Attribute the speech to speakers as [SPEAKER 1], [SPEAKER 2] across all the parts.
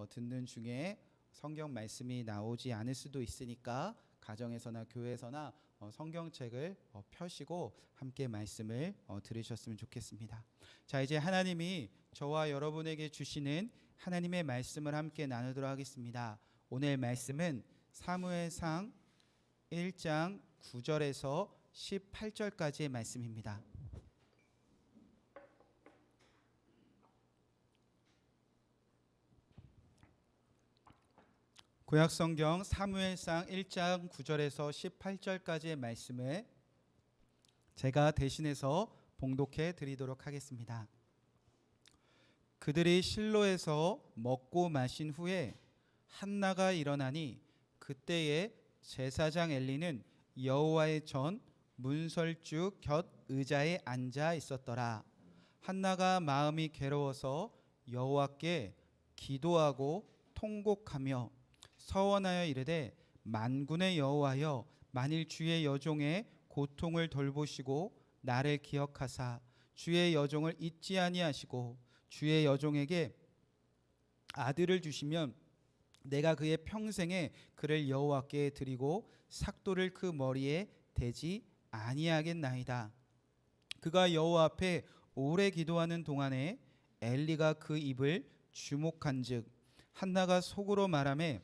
[SPEAKER 1] 듣는 중에 성경 말씀이 나오지 않을 수도 있으니까 가정에서나 교회에서나 성경책을 펴시고 함께 말씀을 들으셨으면 좋겠습니다. 자, 이제 하나님이 저와 여러분에게 주시는 하나님의 말씀을 함께 나누도록 하겠습니다. 오늘 말씀은 사무엘상 1장 9절에서 18절까지의 말씀입니다. 구약성경 사무엘상 1장 9절에서 18절까지의 말씀을 제가 대신해서 봉독해 드리도록 하겠습니다. 그들이 실로에서 먹고 마신 후에 한나가 일어나니 그때에 제사장 엘리는 여호와의 전 문설주 곁 의자에 앉아 있었더라. 한나가 마음이 괴로워서 여호와께 기도하고 통곡하며 서원하여 이르되 만군의 여호와여, 만일 주의 여종의 고통을 돌보시고 나를 기억하사 주의 여종을 잊지 아니하시고 주의 여종에게 아들을 주시면 내가 그의 평생에 그를 여호와께 드리고 삭도를 그 머리에 대지 아니하겠나이다. 그가 여호와 앞에 오래 기도하는 동안에 엘리가 그 입을 주목한즉 한나가 속으로 말하매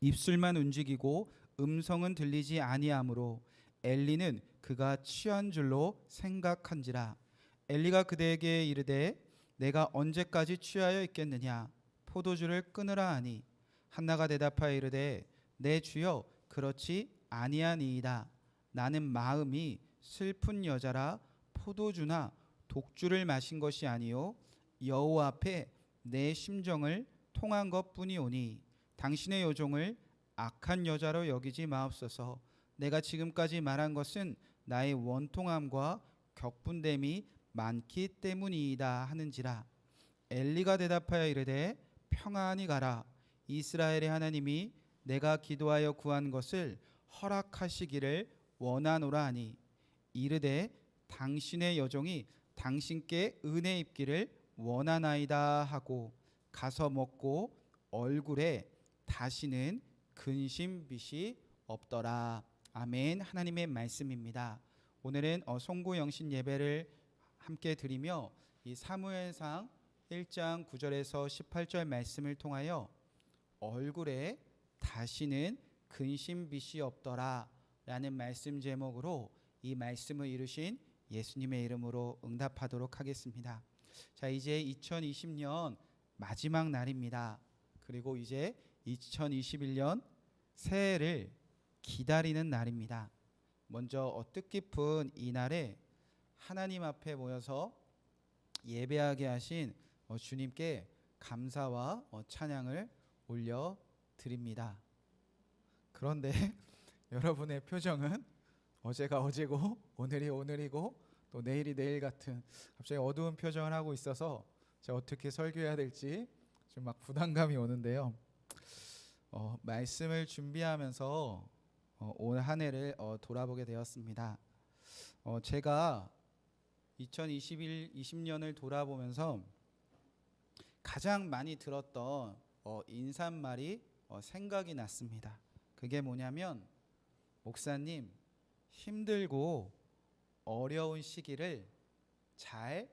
[SPEAKER 1] 입술만 움직이고 음성은 들리지 아니하므로 엘리는 그가 취한 줄로 생각한지라. 엘리가 그대에게 이르되 내가 언제까지 취하여 있겠느냐, 포도주를 끊으라 하니 한나가 대답하여 이르되 내 주여 그렇지 아니하니이다. 나는 마음이 슬픈 여자라 포도주나 독주를 마신 것이 아니요 여호와 앞에 내 심정을 통한 것뿐이오니 당신의 여종을 악한 여자로 여기지 마옵소서. 내가 지금까지 말한 것은 나의 원통함과 격분됨이 많기 때문이다 하는지라. 엘리가 대답하여 이르되 평안히 가라. 이스라엘의 하나님이 내가 기도하여 구한 것을 허락하시기를 원하노라 하니 이르되 당신의 여종이 당신께 은혜 입기를 원하나이다 하고 가서 먹고 얼굴에 다시는 근심빛이 없더라. 아멘. 하나님의 말씀입니다. 오늘은 송구영신 예배를 함께 드리며 이 사무엘상 1장 9절에서 18절 말씀을 통하여 얼굴에 다시는 근심빛이 없더라 라는 말씀 제목으로 이 말씀을 이루신 예수님의 이름으로 응답하도록 하겠습니다. 자, 이제 2020년 마지막 날입니다. 그리고 이제 2021년 새해를 기다리는 날입니다. 먼저 뜻깊은 이 날에 하나님 앞에 모여서 예배하게 하신 주님께 감사와 찬양을 올려드립니다. 그런데 여러분의 표정은 어제가 어제고 오늘이 오늘이고 또 내일이 내일 같은 갑자기 어두운 표정을 하고 있어서 제가 어떻게 설교해야 될지 좀 막 부담감이 오는데요. 말씀을 준비하면서 올 한 해를 돌아보게 되었습니다. 제가 2020년을 돌아보면서 가장 많이 들었던 인사말이 생각이 났습니다. 그게 뭐냐면 목사님 힘들고 어려운 시기를 잘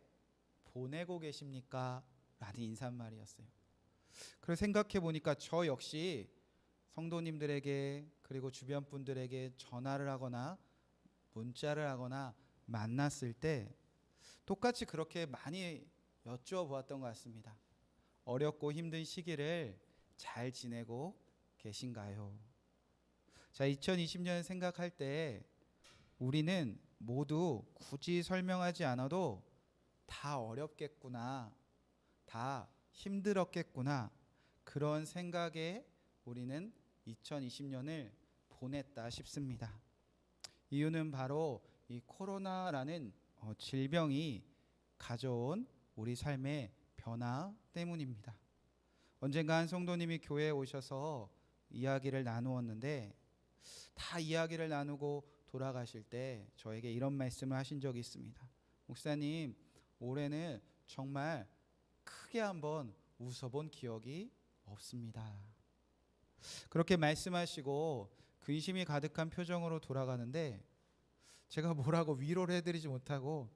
[SPEAKER 1] 보내고 계십니까? 라는 인사말이었어요. 그래서 생각해 보니까 저 역시 성도님들에게 그리고 주변 분들에게 전화를 하거나 문자를 하거나 만났을 때 똑같이 그렇게 많이 여쭈어보았던 것 같습니다. 어렵고 힘든 시기를 잘 지내고 계신가요? 자, 2020년 생각할 때 우리는 모두 굳이 설명하지 않아도 다 어렵겠구나, 다 힘들었겠구나, 그런 생각에 우리는 2020년을 보냈다 싶습니다. 이유는 바로 이 코로나라는 질병이 가져온 우리 삶의 변화 때문입니다. 언젠가 한 성도님이 교회에 오셔서 이야기를 나누었는데 다 이야기를 나누고 돌아가실 때 저에게 이런 말씀을 하신 적이 있습니다. 목사님, 올해는 정말 크게 한번 웃어본 기억이 없습니다. 그렇게 말씀하시고 근심이 가득한 표정으로 돌아가는데 제가 뭐라고 위로를 해드리지 못하고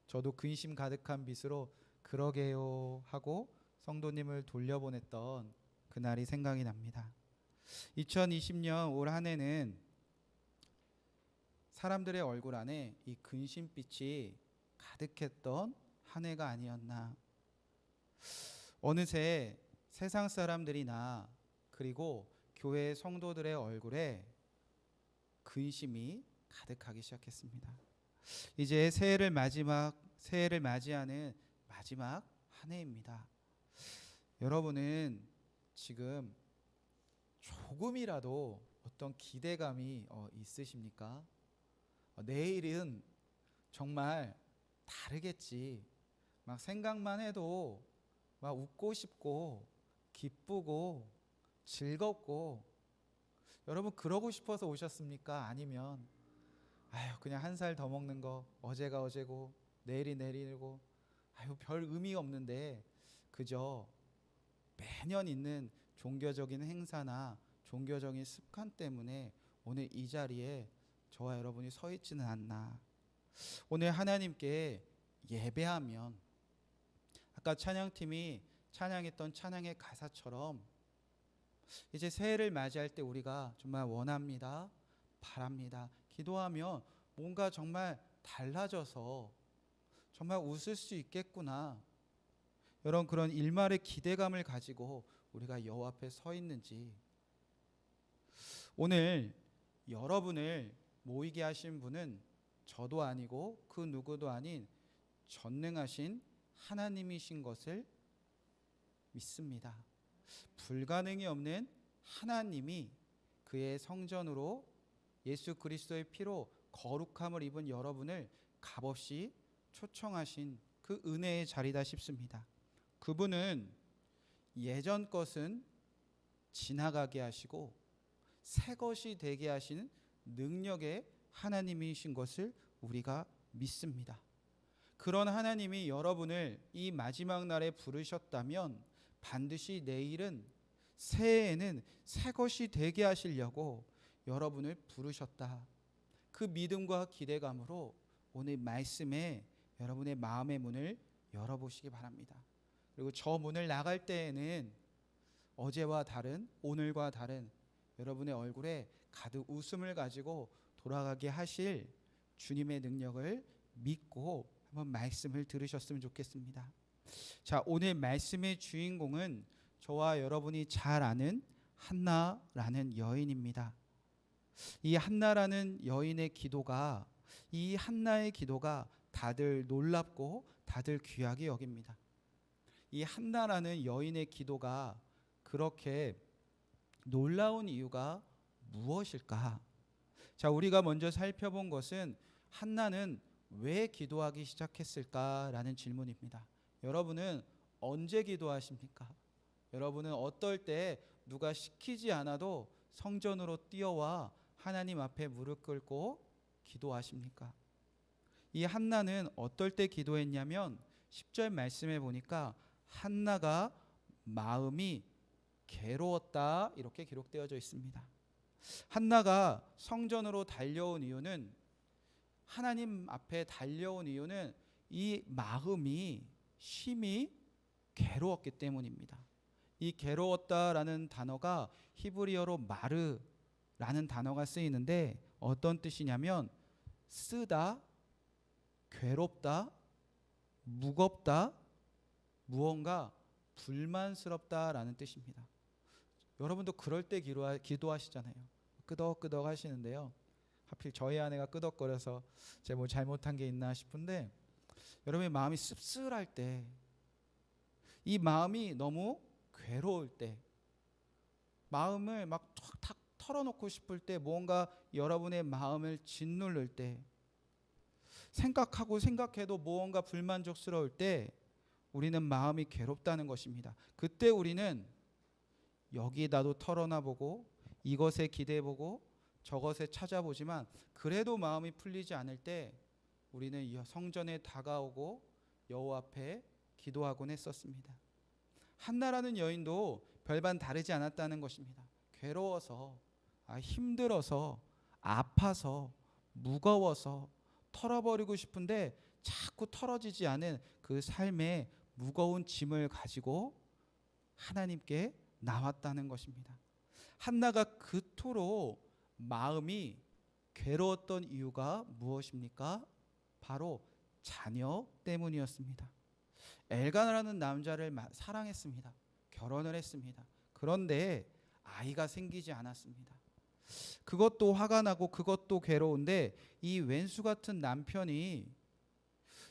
[SPEAKER 1] 저도 근심 가득한 빛으로 그러게요 하고 성도님을 돌려보냈던 그날이 생각이 납니다. 2020년 올 한 해는 사람들의 얼굴 안에 이 근심빛이 가득했던 한 해가 아니었나. 어느새 세상 사람들이나 그리고 교회 성도들의 얼굴에 근심이 가득하기 시작했습니다. 이제 새해를 맞이하는 마지막 한 해입니다. 여러분은 지금 조금이라도 어떤 기대감이 있으십니까? 내일은 정말 다르겠지. 막 생각만 해도 막 웃고 싶고 기쁘고 즐겁고, 여러분 그러고 싶어서 오셨습니까? 아니면 그냥 한 살 더 먹는 거, 어제가 어제고 내일이 내일이고 별 의미 없는데 그저 매년 있는 종교적인 행사나 종교적인 습관 때문에 오늘 이 자리에 저와 여러분이 서 있지는 않나. 오늘 하나님께 예배하면 아까 찬양팀이 찬양했던 찬양의 가사처럼 이제 새해를 맞이할 때 우리가 정말 원합니다, 바랍니다, 기도하면 뭔가 정말 달라져서 정말 웃을 수 있겠구나, 이런 그런 일말의 기대감을 가지고 우리가 여호와 앞에 서 있는지, 오늘 여러분을 모이게 하신 분은 저도 아니고 그 누구도 아닌 전능하신 하나님이신 것을 믿습니다. 불가능이 없는 하나님이 그의 성전으로 예수 그리스도의 피로 거룩함을 입은 여러분을 값없이 초청하신 그 은혜의 자리다 싶습니다. 그분은 예전 것은 지나가게 하시고 새 것이 되게 하시는 능력의 하나님이신 것을 우리가 믿습니다. 그런 하나님이 여러분을 이 마지막 날에 부르셨다면 반드시 내일은, 새해에는 새 것이 되게 하시려고 여러분을 부르셨다. 그 믿음과 기대감으로 오늘 말씀에 여러분의 마음의 문을 열어보시기 바랍니다. 그리고 저 문을 나갈 때에는 어제와 다른, 오늘과 다른 여러분의 얼굴에 가득 웃음을 가지고 돌아가게 하실 주님의 능력을 믿고 한번 말씀을 들으셨으면 좋겠습니다. 자, 오늘 말씀의 주인공은 저와 여러분이 잘 아는 한나라는 여인입니다. 이 한나라는 여인의 기도가, 이 한나의 기도가 다들 놀랍고 다들 귀하게 여깁니다. 이 한나라는 여인의 기도가 그렇게 놀라운 이유가 무엇일까? 자, 우리가 먼저 살펴본 것은 한나는 왜 기도하기 시작했을까라는 질문입니다. 여러분은 언제 기도하십니까? 여러분은 어떨 때 누가 시키지 않아도 성전으로 뛰어와 하나님 앞에 무릎 꿇고 기도하십니까? 이 한나는 어떨 때 기도했냐면 10절 말씀에 보니까 한나가 마음이 괴로웠다, 이렇게 기록되어져 있습니다. 한나가 성전으로 달려온 이유는, 하나님 앞에 달려온 이유는 이 마음이 심히 괴로웠기 때문입니다. 이 괴로웠다라는 단어가 히브리어로 마르라는 단어가 쓰이는데 어떤 뜻이냐면 쓰다, 괴롭다, 무겁다, 무언가 불만스럽다라는 뜻입니다. 여러분도 그럴 때 기도하시잖아요. 끄덕끄덕 하시는데요. 하필 저희 아내가 끄덕거려서 제가 뭐 잘못한 게 있나 싶은데, 여러분의 마음이 씁쓸할 때, 이 마음이 너무 괴로울 때, 마음을 막 탁 털어놓고 싶을 때, 뭔가 여러분의 마음을 짓누를 때, 생각해도 무언가 불만족스러울 때 우리는 마음이 괴롭다는 것입니다. 그때 우리는 여기다도 털어놔보고 이것에 기대해보고 저것에 찾아보지만 그래도 마음이 풀리지 않을 때 우리는 성전에 다가오고 여호와 앞에 기도하곤 했었습니다. 한나라는 여인도 별반 다르지 않았다는 것입니다. 괴로워서, 힘들어서, 아파서, 무거워서 털어버리고 싶은데 자꾸 털어지지 않은 그 삶의 무거운 짐을 가지고 하나님께 나왔다는 것입니다. 한나가 그토록 마음이 괴로웠던 이유가 무엇입니까? 바로 자녀 때문이었습니다. 엘가나라는 남자를 사랑했습니다. 결혼을 했습니다. 그런데 아이가 생기지 않았습니다. 그것도 화가 나고 그것도 괴로운데 이 왼수 같은 남편이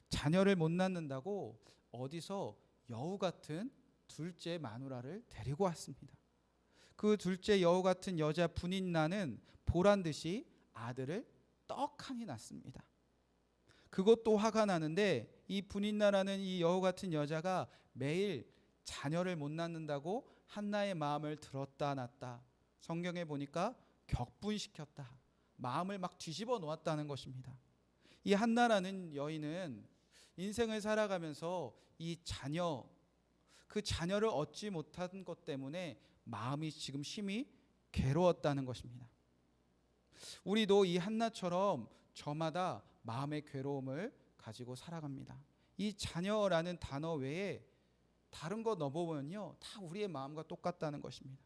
[SPEAKER 1] 자녀를 못 낳는다고 어디서 여우 같은 둘째 마누라를 데리고 왔습니다. 그 둘째 여우 같은 여자 분인나는 보란 듯이 아들을 떡하니 낳습니다. 그것도 화가 나는데 이 분인나라는 이 여우 같은 여자가 매일 자녀를 못 낳는다고 한나의 마음을 들었다 놨다. 성경에 보니까 격분시켰다. 마음을 막 뒤집어 놓았다는 것입니다. 이 한나라는 여인은 인생을 살아가면서 이 자녀, 그 자녀를 얻지 못한 것 때문에 마음이 지금 심히 괴로웠다는 것입니다. 우리도 이 한나처럼 저마다 마음의 괴로움을 가지고 살아갑니다. 이 자녀라는 단어 외에 다른 거 넣어보면요, 다 우리의 마음과 똑같다는 것입니다.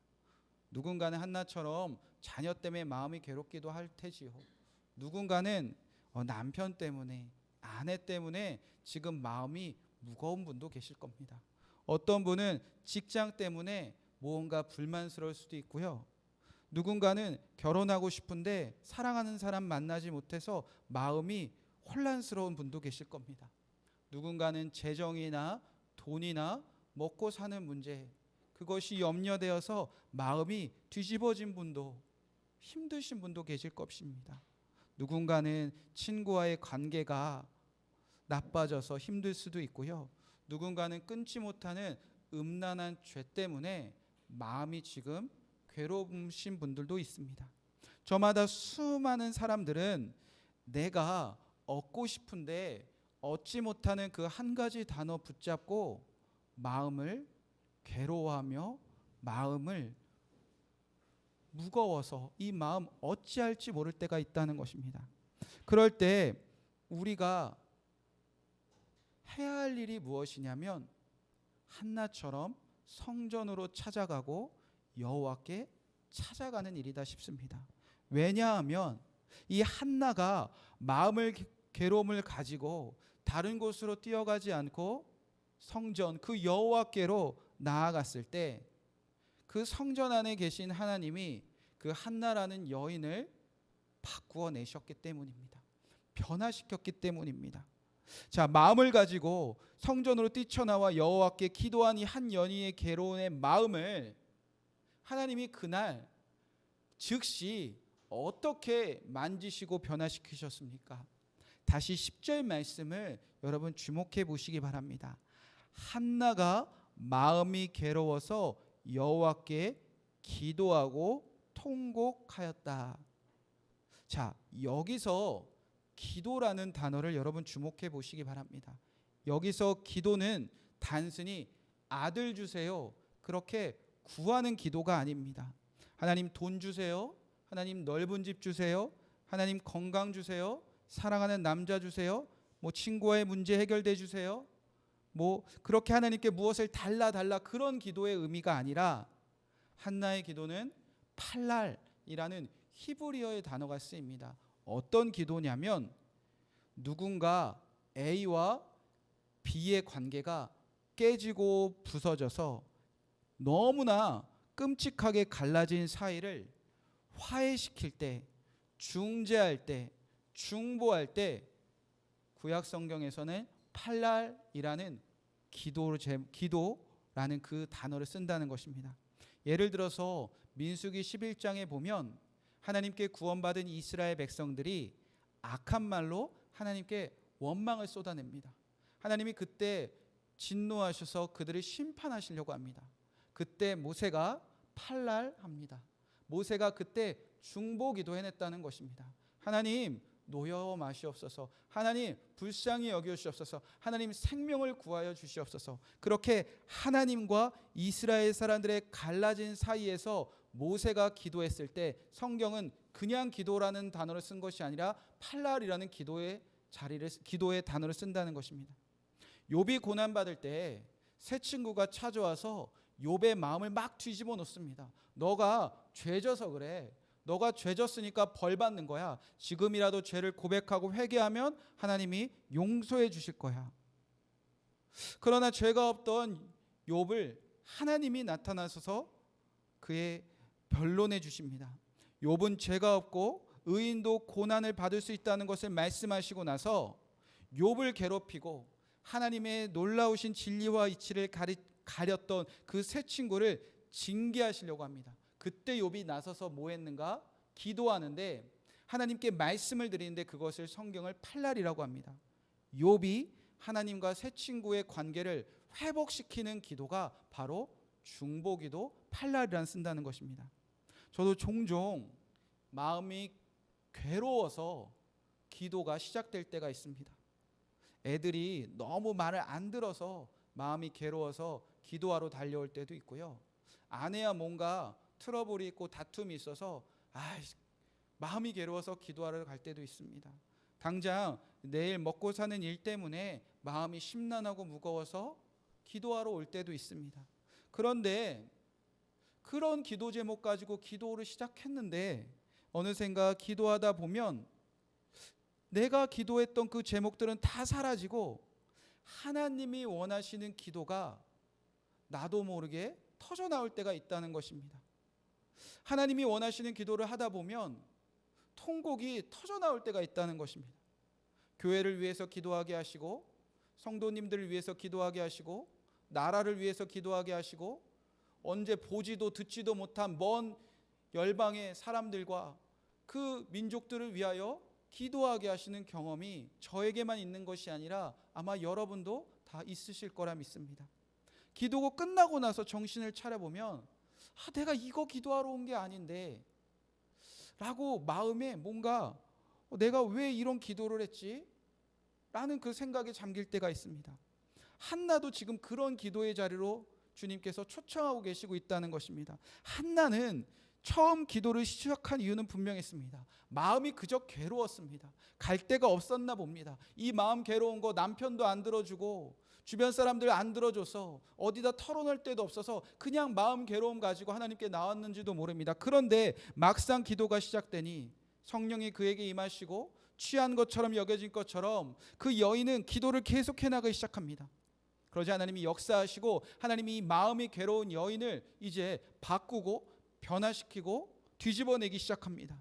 [SPEAKER 1] 누군가는 한나처럼 자녀 때문에 마음이 괴롭기도 할 테지요. 누군가는 남편 때문에, 아내 때문에 지금 마음이 무거운 분도 계실 겁니다. 어떤 분은 직장 때문에 무언가 불만스러울 수도 있고요. 누군가는 결혼하고 싶은데 사랑하는 사람 만나지 못해서 마음이 혼란스러운 분도 계실 겁니다. 누군가는 재정이나 돈이나 먹고 사는 문제, 그것이 염려되어서 마음이 뒤집어진 분도, 힘드신 분도 계실 것입니다. 누군가는 친구와의 관계가 나빠져서 힘들 수도 있고요. 누군가는 끊지 못하는 음란한 죄 때문에 마음이 지금 괴로우신 분들도 있습니다. 저마다 수많은 사람들은 내가 얻고 싶은데 얻지 못하는 그 한 가지 단어 붙잡고 마음을 괴로워하며 마음을 무거워서 이 마음 어찌할지 모를 때가 있다는 것입니다. 그럴 때 우리가 해야 할 일이 무엇이냐면 한나처럼 성전으로 찾아가고 여호와께 찾아가는 일이다 싶습니다. 왜냐하면 이 한나가 마음을 괴로움을 가지고 다른 곳으로 뛰어가지 않고 성전 그 여호와께로 나아갔을 때 그 성전 안에 계신 하나님이 그 한나라는 여인을 바꾸어 내셨기 때문입니다. 변화시켰기 때문입니다. 자, 마음을 가지고 성전으로 뛰쳐나와 여호와께 기도한 이 한 여인의 괴로움의 마음을 하나님이 그날 즉시 어떻게 만지시고 변화시키셨습니까? 다시 10절 말씀을 여러분 주목해 보시기 바랍니다. 한나가 마음이 괴로워서 여호와께 기도하고 통곡하였다. 자, 여기서 기도라는 단어를 여러분 주목해 보시기 바랍니다. 여기서 기도는 단순히 아들 주세요, 그렇게 구하는 기도가 아닙니다. 하나님 돈 주세요, 하나님 넓은 집 주세요, 하나님 건강 주세요, 사랑하는 남자 주세요, 친구와의 문제 해결돼 주세요, 그렇게 하나님께 무엇을 달라 그런 기도의 의미가 아니라 한나의 기도는 팔랄이라는 히브리어의 단어가 쓰입니다. 어떤 기도냐면 누군가 A와 B의 관계가 깨지고 부서져서 너무나 끔찍하게 갈라진 사이를 화해시킬 때, 중재할 때, 중보할 때 구약 성경에서는 팔랄이라는 기도라는 그 단어를 쓴다는 것입니다. 예를 들어서 민수기 11장에 보면 하나님께 구원받은 이스라엘 백성들이 악한 말로 하나님께 원망을 쏟아냅니다. 하나님이 그때 진노하셔서 그들을 심판하시려고 합니다. 그때 모세가 팔랄합니다. 모세가 그때 중보기도 해냈다는 것입니다. 하나님, 놓여 마시옵소서. 하나님 불쌍히 여겨 주시옵소서. 하나님 생명을 구하여 주시옵소서. 그렇게 하나님과 이스라엘 사람들의 갈라진 사이에서 모세가 기도했을 때 성경은 그냥 기도라는 단어를 쓴 것이 아니라 팔랄이라는 기도의 단어를 쓴다는 것입니다. 욥이 고난 받을 때 새 친구가 찾아와서 욥의 마음을 막 뒤집어 놓습니다. 너가 죄져서 그래. 너가 죄졌으니까 벌 받는 거야. 지금이라도 죄를 고백하고 회개하면 하나님이 용서해 주실 거야. 그러나 죄가 없던 욥을 하나님이 나타나셔서 그의 변론해 주십니다. 욥은 죄가 없고 의인도 고난을 받을 수 있다는 것을 말씀하시고 나서 욥을 괴롭히고 하나님의 놀라우신 진리와 이치를 가렸던 그 새 친구를 징계하시려고 합니다. 그때 욥이 나서서 뭐 했는가? 기도하는데 하나님께 말씀을 드리는데 그것을 성경을 팔랄이라고 합니다. 욥이 하나님과 새 친구의 관계를 회복시키는 기도가 바로 중보기도 팔랄이란 쓴다는 것입니다. 저도 종종 마음이 괴로워서 기도가 시작될 때가 있습니다. 애들이 너무 말을 안 들어서 마음이 괴로워서 기도하러 달려올 때도 있고요. 아내와 뭔가 트러블이 있고 다툼이 있어서 마음이 괴로워서 기도하러 갈 때도 있습니다. 당장 내일 먹고 사는 일 때문에 마음이 심란하고 무거워서 기도하러 올 때도 있습니다. 그런데 그런 기도 제목 가지고 기도를 시작했는데 어느샌가 기도하다 보면 내가 기도했던 그 제목들은 다 사라지고 하나님이 원하시는 기도가 나도 모르게 터져나올 때가 있다는 것입니다. 하나님이 원하시는 기도를 하다 보면 통곡이 터져나올 때가 있다는 것입니다. 교회를 위해서 기도하게 하시고 성도님들을 위해서 기도하게 하시고 나라를 위해서 기도하게 하시고 언제 보지도 듣지도 못한 먼 열방의 사람들과 그 민족들을 위하여 기도하게 하시는 경험이 저에게만 있는 것이 아니라 아마 여러분도 다 있으실 거라 믿습니다. 기도가 끝나고 나서 정신을 차려보면 내가 이거 기도하러 온 게 아닌데 라고 마음에 뭔가 내가 왜 이런 기도를 했지? 라는 그 생각에 잠길 때가 있습니다. 한나도 지금 그런 기도의 자리로 주님께서 초청하고 계시고 있다는 것입니다. 한나는 처음 기도를 시작한 이유는 분명했습니다. 마음이 그저 괴로웠습니다. 갈 데가 없었나 봅니다. 이 마음 괴로운 거 남편도 안 들어주고 주변 사람들 안 들어줘서 어디다 털어놓을 데도 없어서 그냥 마음 괴로움 가지고 하나님께 나왔는지도 모릅니다. 그런데 막상 기도가 시작되니 성령이 그에게 임하시고 취한 것처럼 여겨진 것처럼 그 여인은 기도를 계속해 나가기 시작합니다. 그러자 하나님이 역사하시고 하나님이 이 마음이 괴로운 여인을 이제 바꾸고 변화시키고 뒤집어내기 시작합니다.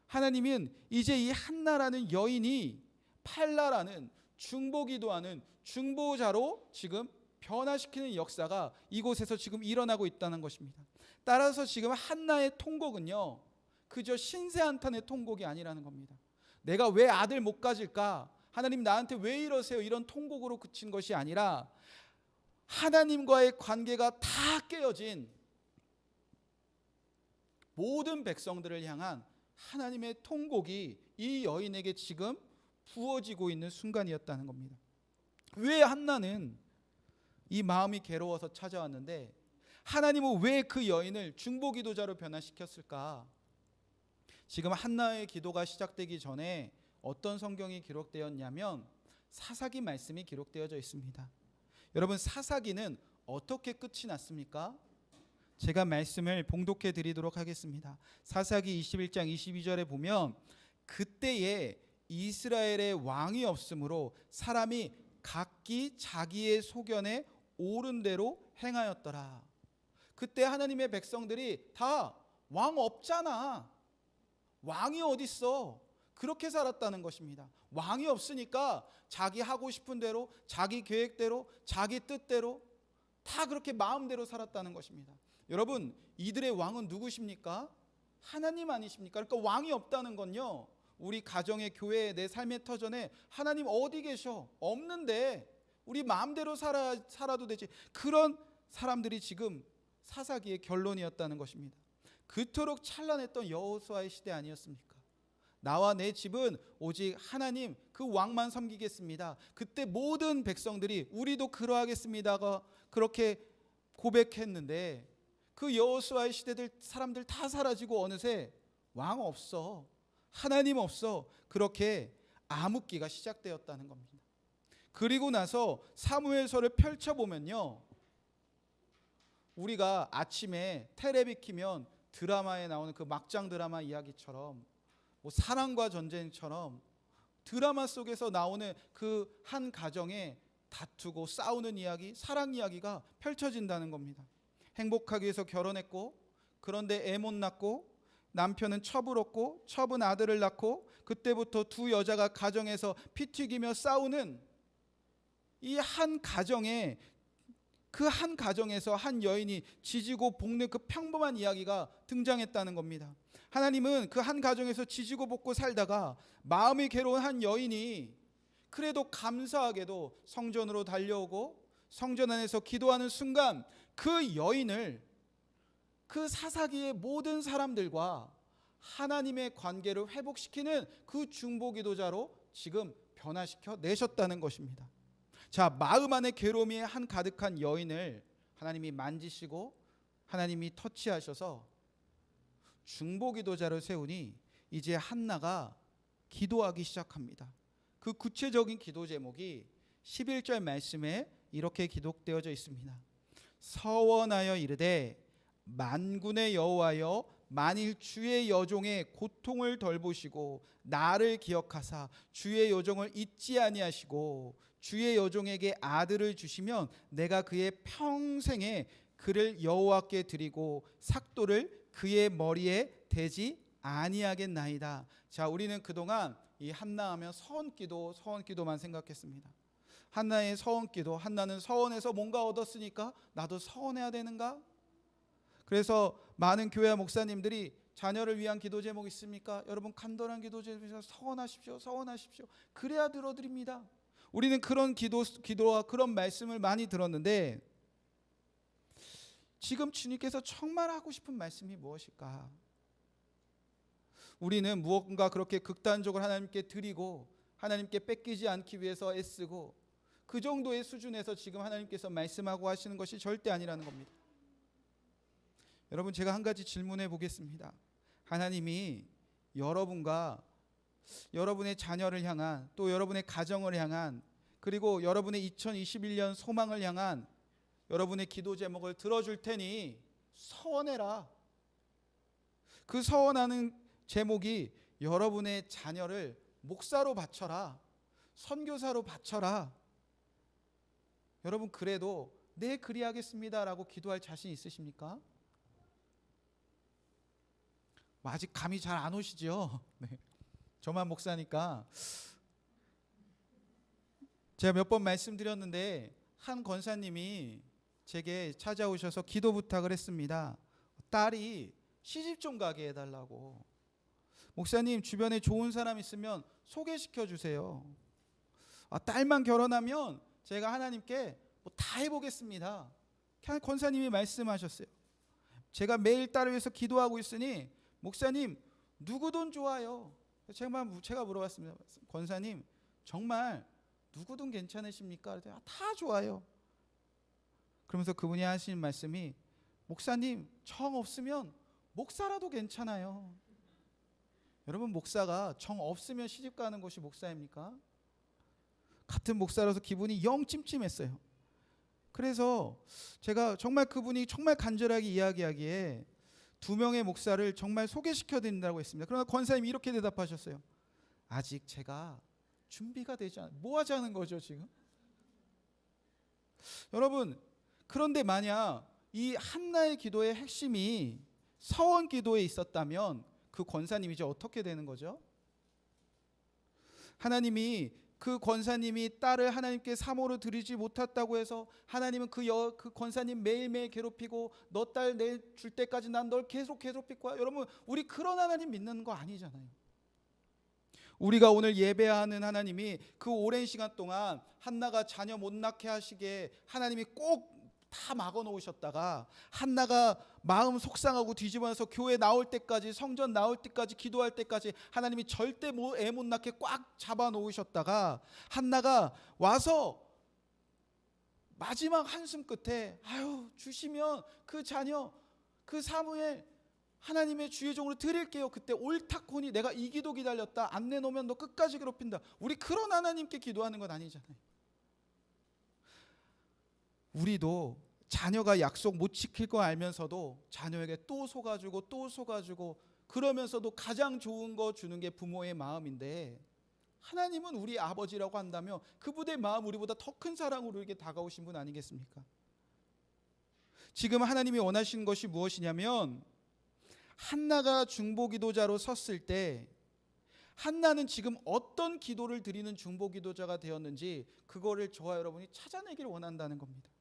[SPEAKER 1] 하나님은 이제 이 한나라는 여인이 팔라라는 중보기도하는 중보자로 지금 변화시키는 역사가 이곳에서 지금 일어나고 있다는 것입니다. 따라서 지금 한나의 통곡은요, 그저 신세한탄의 통곡이 아니라는 겁니다. 내가 왜 아들 못 가질까? 하나님 나한테 왜 이러세요? 이런 통곡으로 그친 것이 아니라 하나님과의 관계가 다 깨어진 모든 백성들을 향한 하나님의 통곡이 이 여인에게 지금 부어지고 있는 순간이었다는 겁니다. 왜 한나는 이 마음이 괴로워서 찾아왔는데 하나님은 왜 그 여인을 중보기도자로 변화시켰을까? 지금 한나의 기도가 시작되기 전에 어떤 성경이 기록되었냐면 사사기 말씀이 기록되어져 있습니다. 여러분, 사사기는 어떻게 끝이 났습니까? 제가 말씀을 봉독해 드리도록 하겠습니다. 사사기 21장 22절에 보면 그때에 이스라엘의 왕이 없으므로 사람이 각기 자기의 소견에 옳은 대로 행하였더라. 그때 하나님의 백성들이 다 왕 없잖아. 왕이 어딨어? 그렇게 살았다는 것입니다. 왕이 없으니까 자기 하고 싶은 대로, 자기 계획대로, 자기 뜻대로 다 그렇게 마음대로 살았다는 것입니다. 여러분, 이들의 왕은 누구십니까? 하나님 아니십니까? 그러니까 왕이 없다는 건요, 우리 가정의 교회에 내 삶의 터전에 하나님 어디 계셔? 없는데 우리 마음대로 살아도 되지. 그런 사람들이 지금 사사기의 결론이었다는 것입니다. 그토록 찬란했던 여호수아의 시대 아니었습니까? 나와 내 집은 오직 하나님 그 왕만 섬기겠습니다. 그때 모든 백성들이 우리도 그러하겠습니다가 그렇게 고백했는데 그 여호수아의 시대들 사람들 다 사라지고 어느새 왕 없어, 하나님 없어, 그렇게 암흑기가 시작되었다는 겁니다. 그리고 나서 사무엘서를 펼쳐보면요, 우리가 아침에 텔레비 키면 드라마에 나오는 그 막장 드라마 이야기처럼 뭐 사랑과 전쟁처럼 드라마 속에서 나오는 그 한 가정에 다투고 싸우는 이야기, 사랑 이야기가 펼쳐진다는 겁니다. 행복하기 위해서 결혼했고, 그런데 애 못 낳고, 남편은 첩을 얻고, 첩은 아들을 낳고, 그때부터 두 여자가 가정에서 피 튀기며 싸우는 이 한 가정에, 그 한 가정에서 한 여인이 지지고 볶는 그 평범한 이야기가 등장했다는 겁니다. 하나님은 그 한 가정에서 지지고 볶고 살다가 마음이 괴로운 한 여인이 그래도 감사하게도 성전으로 달려오고 성전 안에서 기도하는 순간 그 여인을 그 사사기의 모든 사람들과 하나님의 관계를 회복시키는 그 중보기도자로 지금 변화시켜 내셨다는 것입니다. 자, 마음 안에 괴로움이 한 가득한 여인을 하나님이 만지시고 하나님이 터치하셔서 중보기도자를 세우니 이제 한나가 기도하기 시작합니다. 그 구체적인 기도 제목이 11절 말씀에 이렇게 기록되어져 있습니다. 서원하여 이르되 만군의 여호와여, 만일 주의 여종의 고통을 덜 보시고 나를 기억하사 주의 여종을 잊지 아니하시고 주의 여종에게 아들을 주시면 내가 그의 평생에 그를 여호와께 드리고 삭도를 그의 머리에 대지 아니하겠나이다. 자, 우리는 그동안 이 한나 하면 서원기도만 생각했습니다. 한나의 서원기도, 한나는 서원에서 뭔가 얻었으니까 나도 서원해야 되는가? 그래서 많은 교회 목사님들이 자녀를 위한 기도 제목 있습니까? 여러분 간절한 기도 제목에서 서원하십시오, 서원하십시오. 그래야 들어드립니다. 우리는 그런 기도와 그런 말씀을 많이 들었는데 지금 주님께서 정말 하고 싶은 말씀이 무엇일까? 우리는 무언가 그렇게 극단적으로 하나님께 드리고 하나님께 뺏기지 않기 위해서 애쓰고 그 정도의 수준에서 지금 하나님께서 말씀하고 하시는 것이 절대 아니라는 겁니다. 여러분, 제가 한 가지 질문해 보겠습니다. 하나님이 여러분과 여러분의 자녀를 향한, 또 여러분의 가정을 향한, 그리고 여러분의 2021년 소망을 향한 여러분의 기도 제목을 들어줄 테니 서원해라. 그 서원하는 제목이 여러분의 자녀를 목사로 바쳐라, 선교사로 바쳐라. 여러분, 그래도 네 그리하겠습니다라고 기도할 자신 있으십니까? 아직 감이 잘 안 오시죠? 네. 저만 목사니까. 제가 몇 번 말씀드렸는데 한 권사님이 제게 찾아오셔서 기도 부탁을 했습니다. 딸이 시집 좀 가게 해달라고. 목사님, 주변에 좋은 사람 있으면 소개시켜 주세요. 딸만 결혼하면 제가 하나님께 뭐 다 해보겠습니다. 권사님이 말씀하셨어요. 제가 매일 딸을 위해서 기도하고 있으니 목사님, 누구든 좋아요. 제가 물어봤습니다. 권사님, 정말 누구든 괜찮으십니까? 다 좋아요. 그러면서 그분이 하시는 말씀이, 목사님, 정 없으면 목사라도 괜찮아요. 여러분, 목사가 정 없으면 시집 가는 것이 목사입니까? 같은 목사라서 기분이 영 찜찜했어요. 그래서 제가 정말 그분이 정말 간절하게 이야기하기에 2명의 목사를 정말 소개시켜 드린다고 했습니다. 그러나 권사님이 이렇게 대답하셨어요. 아직 제가 준비가 되지 않아요. 뭐 하자는 거죠 지금? 여러분, 그런데 만약 이 한나의 기도의 핵심이 서원 기도에 있었다면 그 권사님이 이제 어떻게 되는 거죠? 하나님이 그 권사님이 딸을 하나님께 사모로 드리지 못했다고 해서 하나님은 그 권사님 매일매일 괴롭히고 너 딸 내 줄 때까지 난 널 계속 괴롭힐 거야. 여러분, 우리 그런 하나님 믿는 거 아니잖아요. 우리가 오늘 예배하는 하나님이 그 오랜 시간 동안 한나가 자녀 못 낳게 하시게 하나님이 꼭 다 막아 놓으셨다가 한나가 마음 속상하고 뒤집어서 교회 나올 때까지, 성전 나올 때까지, 기도할 때까지 하나님이 절대 애 못 낳게 꽉 잡아 놓으셨다가 한나가 와서 마지막 한숨 끝에 아유 주시면 그 자녀 그 사무엘 하나님의 주의 종으로 드릴게요. 그때 옳다코니 내가 이 기도 기다렸다. 안 내놓으면 너 끝까지 괴롭힌다. 우리 그런 하나님께 기도하는 건 아니잖아요. 우리도 자녀가 약속 못 지킬 거 알면서도 자녀에게 또 속아주고 그러면서도 가장 좋은 거 주는 게 부모의 마음인데, 하나님은 우리 아버지라고 한다면 그분의 마음 우리보다 더 큰 사랑으로 이렇게 다가오신 분 아니겠습니까? 지금 하나님이 원하시는 것이 무엇이냐면, 한나가 중보기도자로 섰을 때 한나는 지금 어떤 기도를 드리는 중보기도자가 되었는지 그거를 저와 여러분이 찾아내기를 원한다는 겁니다.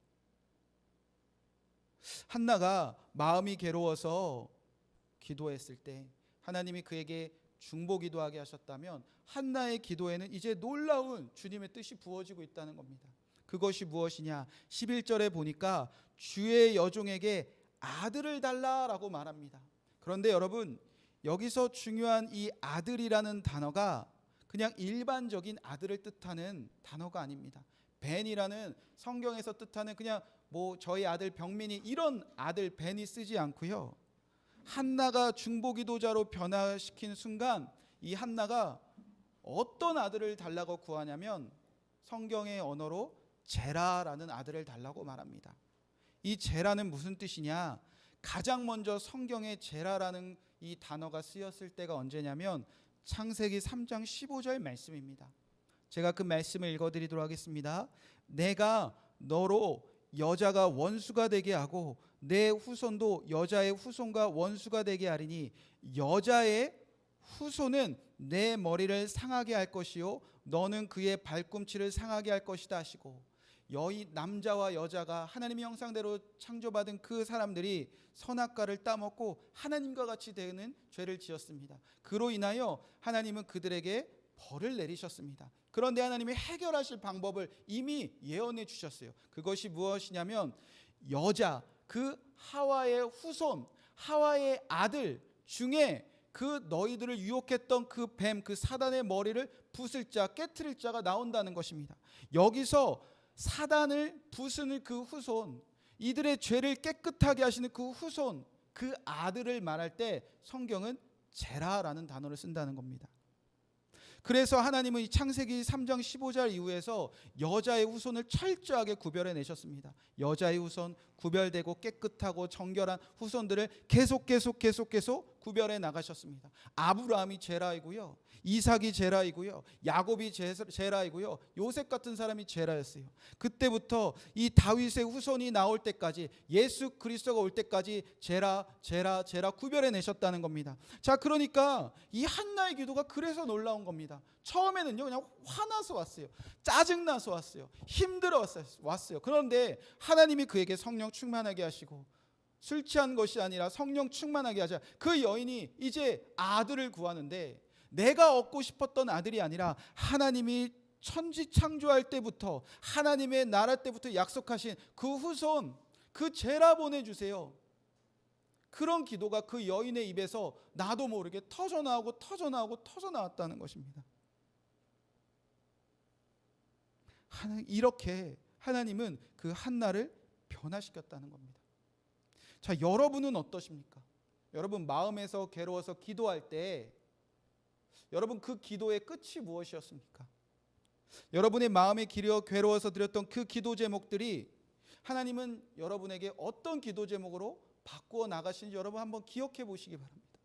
[SPEAKER 1] 한나가 마음이 괴로워서 기도했을 때 하나님이 그에게 중보기도하게 하셨다면 한나의 기도에는 이제 놀라운 주님의 뜻이 부어지고 있다는 겁니다. 그것이 무엇이냐? 11절에 보니까 주의 여종에게 아들을 달라라고 말합니다. 그런데 여러분, 여기서 중요한 이 아들이라는 단어가 그냥 일반적인 아들을 뜻하는 단어가 아닙니다. 벤이라는 성경에서 뜻하는 그냥 저희 아들 병민이 이런 아들 벤이 쓰지 않고요. 한나가 중보기도자로 변화시킨 순간 이 한나가 어떤 아들을 달라고 구하냐면 성경의 언어로 제라라는 아들을 달라고 말합니다. 이 제라는 무슨 뜻이냐? 가장 먼저 성경에 제라라는 이 단어가 쓰였을 때가 언제냐면 창세기 3장 15절 말씀입니다. 제가 그 말씀을 읽어드리도록 하겠습니다. 내가 너로 여자가 원수가 되게 하고 내 후손도 여자의 후손과 원수가 되게 하리니 여자의 후손은 내 머리를 상하게 할 것이요 너는 그의 발꿈치를 상하게 할 것이다 하시고, 남자와 여자가 하나님의 형상대로 창조받은 그 사람들이 선악과를 따먹고 하나님과 같이 되는 죄를 지었습니다. 그로 인하여 하나님은 그들에게 벌을 내리셨습니다. 그런데 하나님이 해결하실 방법을 이미 예언해 주셨어요. 그것이 무엇이냐면 여자, 그 하와의 후손, 하와의 아들 중에 그 너희들을 유혹했던 그 뱀, 그 사단의 머리를 부술 자, 깨트릴 자가 나온다는 것입니다. 여기서 사단을 부수는 그 후손, 이들의 죄를 깨끗하게 하시는 그 후손, 그 아들을 말할 때 성경은 제라라는 단어를 쓴다는 겁니다. 그래서 하나님은 이 창세기 3장 15절 이후에서 여자의 후손을 철저하게 구별해 내셨습니다. 여자의 후손, 구별되고 깨끗하고 정결한 후손들을 계속 구별해 나가셨습니다. 아브라함이 제라이고요, 이삭이 제라이고요, 야곱이 제라이고요, 요셉 같은 사람이 제라였어요. 그때부터 이 다윗의 후손이 나올 때까지, 예수 그리스도가 올 때까지 제라 구별해 내셨다는 겁니다. 자, 그러니까 이 한나의 기도가 그래서 놀라운 겁니다. 처음에는요 그냥 화나서 왔어요. 짜증나서 왔어요. 힘들어 왔어요. 그런데 하나님이 그에게 성령 충만하게 하시고, 술 취한 것이 아니라 성령 충만하게 하자 그 여인이 이제 아들을 구하는데, 내가 얻고 싶었던 아들이 아니라 하나님이 천지 창조할 때부터 하나님의 나라 때부터 약속하신 그 후손, 그 제라 보내주세요. 그런 기도가 그 여인의 입에서 나도 모르게 터져나왔다는 것입니다. 이렇게 하나님은 그 한나를 변화시켰다는 겁니다. 자, 여러분은 어떠십니까? 여러분 마음에서 괴로워서 기도할 때 여러분 그 기도의 끝이 무엇이었습니까? 여러분의 마음에 괴로워서 드렸던 그 기도 제목들이 하나님은 여러분에게 어떤 기도 제목으로 바꾸어 나가시는지 여러분 한번 기억해 보시기 바랍니다.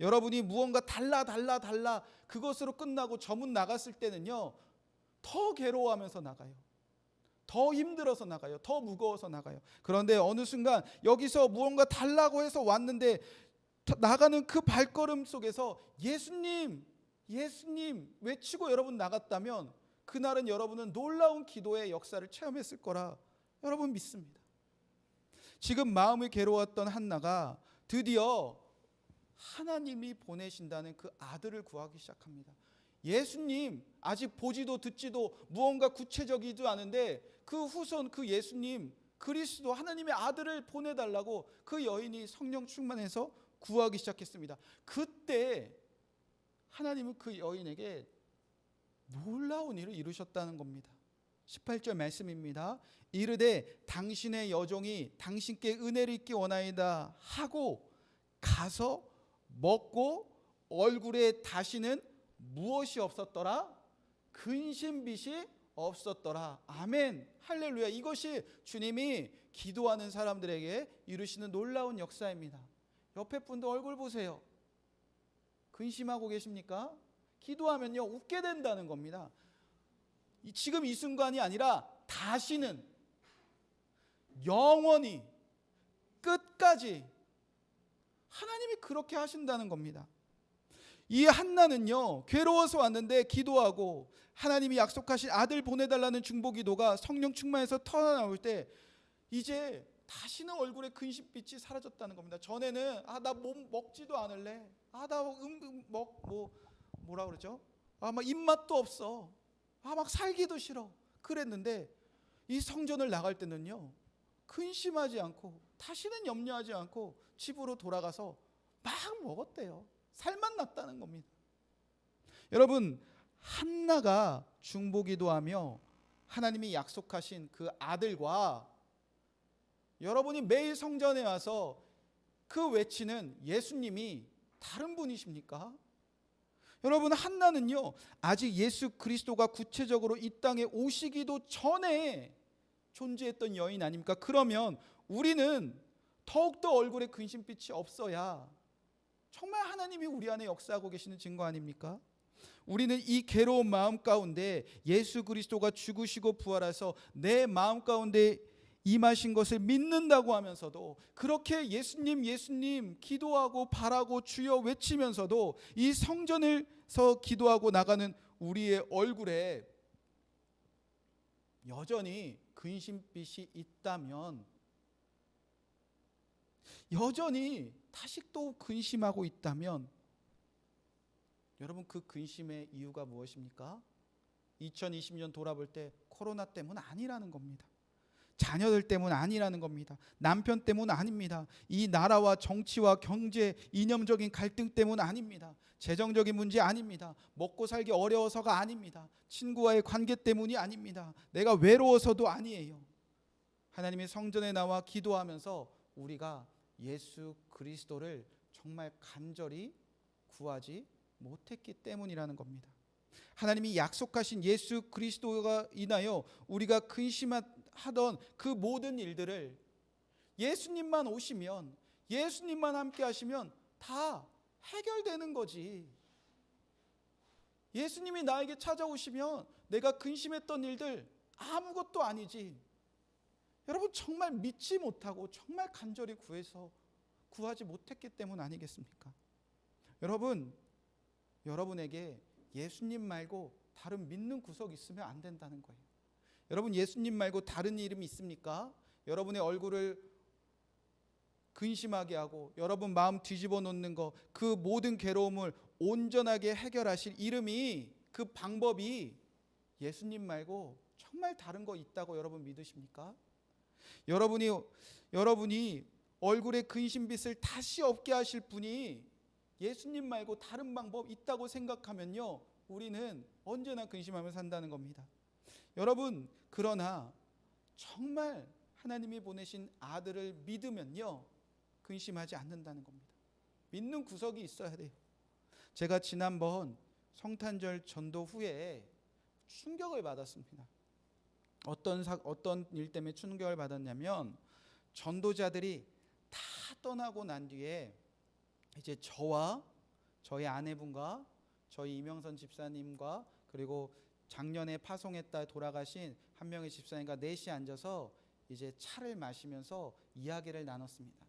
[SPEAKER 1] 여러분이 무언가 달라 그것으로 끝나고 저문 나갔을 때는요 더 괴로워하면서 나가요. 더 힘들어서 나가요. 더 무거워서 나가요. 그런데 어느 순간 여기서 무언가 달라고 해서 왔는데 나가는 그 발걸음 속에서 예수님 외치고 여러분 나갔다면 그날은 여러분은 놀라운 기도의 역사를 체험했을 거라 여러분 믿습니다. 지금 마음이 괴로웠던 한나가 드디어 하나님이 보내신다는 그 아들을 구하기 시작합니다. 예수님, 아직 보지도 듣지도 무언가 구체적이지도 않은데 그 후손, 그 예수님, 그리스도 하나님의 아들을 보내달라고 그 여인이 성령 충만해서 구하기 시작했습니다. 그때 하나님은 그 여인에게 놀라운 일을 이루셨다는 겁니다. 18절 말씀입니다. 이르되 당신의 여종이 당신께 은혜를 입기 원하이다 하고 가서 먹고 얼굴에 다시는 무엇이 없었더라? 근심빛이 없었더라. 아멘. 할렐루야. 이것이 주님이 기도하는 사람들에게 이루시는 놀라운 역사입니다. 옆에 분도 얼굴 보세요. 근심하고 계십니까? 기도하면요 웃게 된다는 겁니다. 지금 이 순간이 아니라 다시는, 영원히, 끝까지 하나님이 그렇게 하신다는 겁니다. 이 한나는요 괴로워서 왔는데 기도하고 하나님이 약속하신 아들 보내달라는 중보기도가 성령 충만해서 터져나올 때 이제 다시는 얼굴에 근심빛이 사라졌다는 겁니다. 전에는 나 먹지도 않을래, 나 뭐라 그러죠? 막 입맛도 없어, 막 살기도 싫어 그랬는데 이 성전을 나갈 때는요 근심하지 않고 다시는 염려하지 않고 집으로 돌아가서 막 먹었대요. 살만 났다는 겁니다. 여러분, 한나가 중보기도하며 하나님이 약속하신 그 아들과 여러분이 매일 성전에 와서 그 외치는 예수님이 다른 분이십니까? 여러분, 한나는요 아직 예수 그리스도가 구체적으로 이 땅에 오시기도 전에 존재했던 여인 아닙니까? 그러면 우리는 더욱더 얼굴에 근심빛이 없어야 정말 하나님이 우리 안에 역사하고 계시는 증거 아닙니까? 우리는 이 괴로운 마음 가운데 예수 그리스도가 죽으시고 부활하셔서 내 마음 가운데 임하신 것을 믿는다고 하면서도 그렇게 예수님 예수님 기도하고 바라고 주여 외치면서도 이 성전에서 기도하고 나가는 우리의 얼굴에 여전히 근심빛이 있다면, 여전히 다시 또 근심하고 있다면 여러분 그 근심의 이유가 무엇입니까? 2020년 돌아볼 때 코로나 때문 아니라는 겁니다. 자녀들 때문 아니라는 겁니다. 남편 때문 아닙니다. 이 나라와 정치와 경제, 이념적인 갈등 때문 아닙니다. 재정적인 문제 아닙니다. 먹고 살기 어려워서가 아닙니다. 친구와의 관계 때문이 아닙니다. 내가 외로워서도 아니에요. 하나님의 성전에 나와 기도하면서 우리가 예수 그리스도를 정말 간절히 구하지 못했기 때문이라는 겁니다. 하나님이 약속하신 예수 그리스도가 인하여 우리가 근심하던 그 모든 일들을 예수님만 오시면, 예수님만 함께 하시면 다 해결되는 거지. 예수님이 나에게 찾아오시면 내가 근심했던 일들 아무것도 아니지. 여러분, 정말 믿지 못하고 정말 간절히 구하지 못했기 때문 아니겠습니까? 여러분, 여러분에게 예수님 말고 다른 믿는 구석 있으면 안 된다는 거예요. 여러분, 예수님 말고 다른 이름이 있습니까? 여러분의 얼굴을 근심하게 하고 여러분 마음 뒤집어 놓는 거, 그 모든 괴로움을 온전하게 해결하실 이름이, 그 방법이 예수님 말고 정말 다른 거 있다고 여러분 믿으십니까? 여러분이 얼굴에 근심빛을 다시 없게 하실 분이 예수님 말고 다른 방법 있다고 생각하면요, 우리는 언제나 근심하며 산다는 겁니다. 여러분, 그러나 정말 하나님이 보내신 아들을 믿으면요 근심하지 않는다는 겁니다. 믿는 구석이 있어야 돼요. 제가 지난번 성탄절 전도 후에 충격을 받았습니다. 어떤 일 때문에 충격을 받았냐면, 전도자들이 다 떠나고 난 뒤에 이제 저와 저희 아내분과 저희 이명선 집사님과 그리고 작년에 파송했다 돌아가신 한 명의 집사님과 넷이 앉아서 이제 차를 마시면서 이야기를 나눴습니다.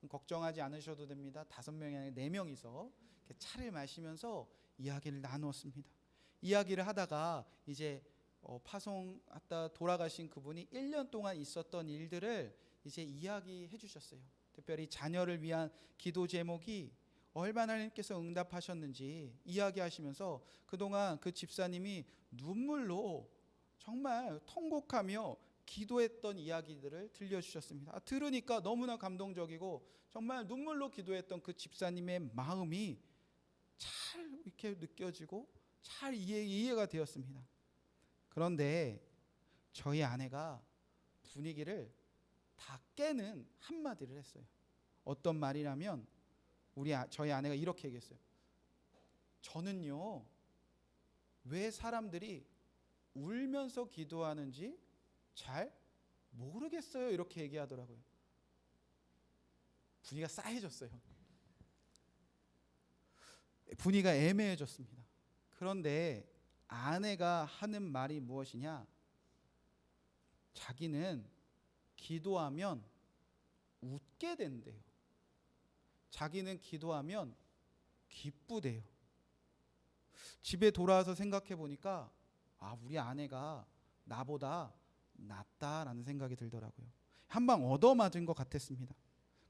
[SPEAKER 1] 걱정하지 않으셔도 됩니다. 5명이 아니라 4명이서 차를 마시면서 이야기를 나누었습니다. 이야기를 하다가 이제 파송했다 돌아가신 그분이 1년 동안 있었던 일들을 이제 이야기해 주셨어요. 특별히 자녀를 위한 기도 제목이 얼마나 하나님께서 응답하셨는지 이야기하시면서 그동안 그 집사님이 눈물로 정말 통곡하며 기도했던 이야기들을 들려주셨습니다. 들으니까 너무나 감동적이고 정말 눈물로 기도했던 그 집사님의 마음이 잘 이렇게 느껴지고 잘 이해가 되었습니다. 그런데 저희 아내가 분위기를 다 깨는 한마디를 했어요. 어떤 말이냐면 저희 아내가 이렇게 얘기했어요. 저는요, 왜 사람들이 울면서 기도하는지 잘 모르겠어요. 이렇게 얘기하더라고요. 분위기가 싸해졌어요. 분위기가 애매해졌습니다. 그런데 아내가 하는 말이 무엇이냐? 자기는 기도하면 웃게 된대요. 자기는 기도하면 기쁘대요. 집에 돌아와서 생각해 보니까 우리 아내가 나보다 낫다라는 생각이 들더라고요. 한 방 얻어맞은 것 같았습니다.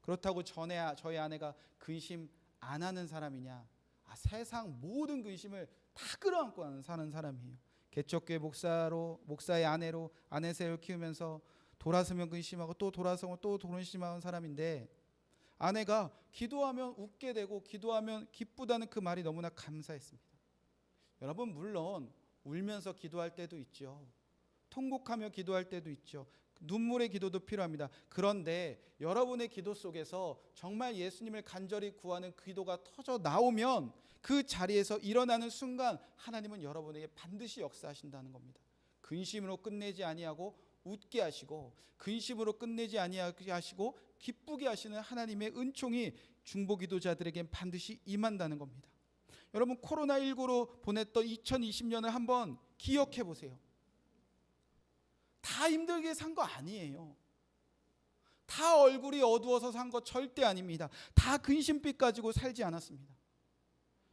[SPEAKER 1] 그렇다고 저희 아내가 근심 안 하는 사람이냐? 세상 모든 근심을 다 끌어안고 사는 사람이에요. 개척교회 목사의 아내로 아내 셋을 키우면서 돌아서면 근심하고 또 돌아서면 또 근심하는 사람인데, 아내가 기도하면 웃게 되고 기도하면 기쁘다는 그 말이 너무나 감사했습니다. 여러분, 물론 울면서 기도할 때도 있죠. 통곡하며 기도할 때도 있죠. 눈물의 기도도 필요합니다. 그런데 여러분의 기도 속에서 정말 예수님을 간절히 구하는 기도가 터져 나오면 그 자리에서 일어나는 순간 하나님은 여러분에게 반드시 역사하신다는 겁니다. 근심으로 끝내지 아니하고 웃게 하시고, 근심으로 끝내지 아니하게 하시고 기쁘게 하시는 하나님의 은총이 중보기도자들에겐 반드시 임한다는 겁니다. 여러분, 코로나19로 보냈던 2020년을 한번 기억해 보세요. 다 힘들게 산 거 아니에요. 다 얼굴이 어두워서 산 거 절대 아닙니다. 다 근심빛 가지고 살지 않았습니다.